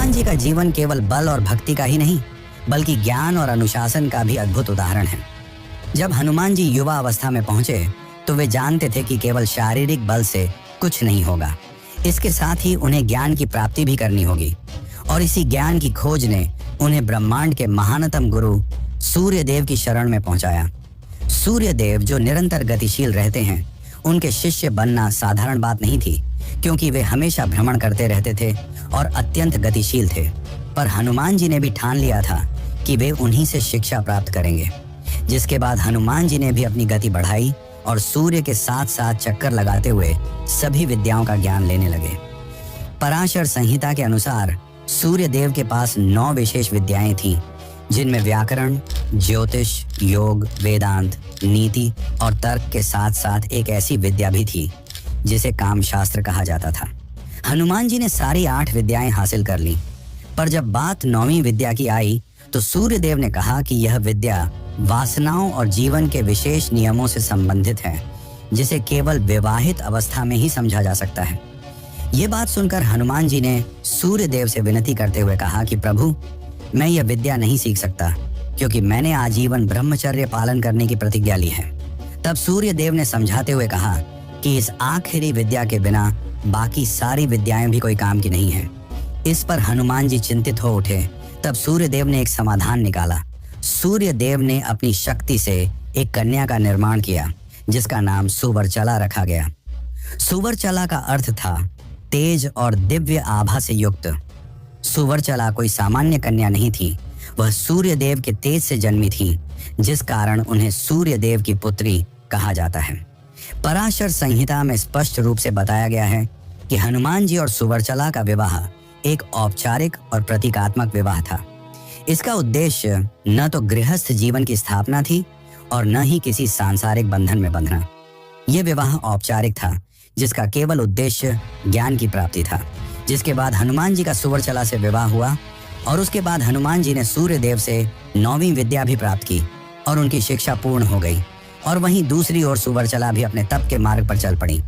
हनुमान जी का जीवन केवल बल और भक्ति का ही नहीं, बल्कि ज्ञान और अनुशासन का भी अद्भुत उदाहरण है। जब हनुमान जी युवा अवस्था में पहुंचे तो वे जानते थे कि केवल शारीरिक बल से कुछ नहीं होगा, इसके साथ ही उन्हें ज्ञान की प्राप्ति भी करनी होगी। और इसी ज्ञान की खोज ने उन्हें ब्रह्मांड के महानतम गुरु सूर्य देव की शरण में पहुंचाया। सूर्य देव जो निरंतर गतिशील रहते हैं, उनके शिष्य बनना साधारण बात नहीं थी, क्योंकि वे हमेशा भ्रमण करते रहते थे और अत्यंत गतिशील थे। पर हनुमान जी ने भी ठान लिया था कि वे उन्हीं से शिक्षा प्राप्त करेंगे। जिसके बाद हनुमान जी ने भी अपनी गति बढ़ाई और सूर्य के साथ साथ चक्कर लगाते हुए सभी विद्याओं का ज्ञान लेने लगे। पराशर संहिता के अनुसार सूर्य देव के पास 9 विशेष विद्याएं थीं, जिनमें व्याकरण, ज्योतिष, योग, वेदांत, नीति और तर्क के साथ साथ एक ऐसी विद्या भी थी जिसे कामशास्त्र कहा जाता था। हनुमान जी ने सारी 8 विद्याएं हासिल कर ली, पर जब बात 9वीं विद्या की आई तो सूर्य देव ने कहा कि यह विद्या वासनाओं और जीवन के विशेष नियमों से संबंधित है, जिसे केवल विवाहित अवस्था में ही समझा जा सकता है। ये बात सुनकर हनुमान जी ने सूर्य देव से विनती करते हुए कहा कि प्रभु, मैं यह विद्या नहीं सीख सकता, क्योंकि मैंने आजीवन ब्रह्मचर्य पालन करने की प्रतिज्ञा ली है। तब सूर्य देव ने समझाते हुए कहा कि इस आखिरी विद्या के बिना बाकी सारी विद्याएं भी कोई काम की नहीं है। इस पर हनुमान जी चिंतित हो उठे। तब सूर्य देव ने एक समाधान निकाला। सूर्य देव ने अपनी शक्ति से एक कन्या का निर्माण किया, जिसका नाम सुवर्चला रखा गया। सुवर्चला का अर्थ था तेज और दिव्य आभा से युक्त। सुवर्चला कोई सामान्य कन्या नहीं थी, वह सूर्य देव के तेज से जन्मी थी, जिस कारण उन्हें सूर्य देव की पुत्री कहा जाता है। पराशर संहिता में स्पष्ट रूप से बताया गया है कि हनुमान जी और सुवर्चला का विवाह एक औपचारिक और प्रतीकात्मक विवाह था। इसका उद्देश्य न तो गृहस्थ जीवन की स्थापना थी और न ही किसी सांसारिक बंधन में बंधना। यह विवाह औपचारिक था, जिसका केवल उद्देश्य ज्ञान की प्राप्ति था। जिसके बाद हनुमान जी का सुवर्चला से विवाह हुआ और उसके बाद हनुमान जी ने सूर्य देव से 9वीं विद्या भी प्राप्त की और उनकी शिक्षा पूर्ण हो गई। और वहीं दूसरी ओर सुवर्चला भी अपने तप के मार्ग पर चल पड़ी।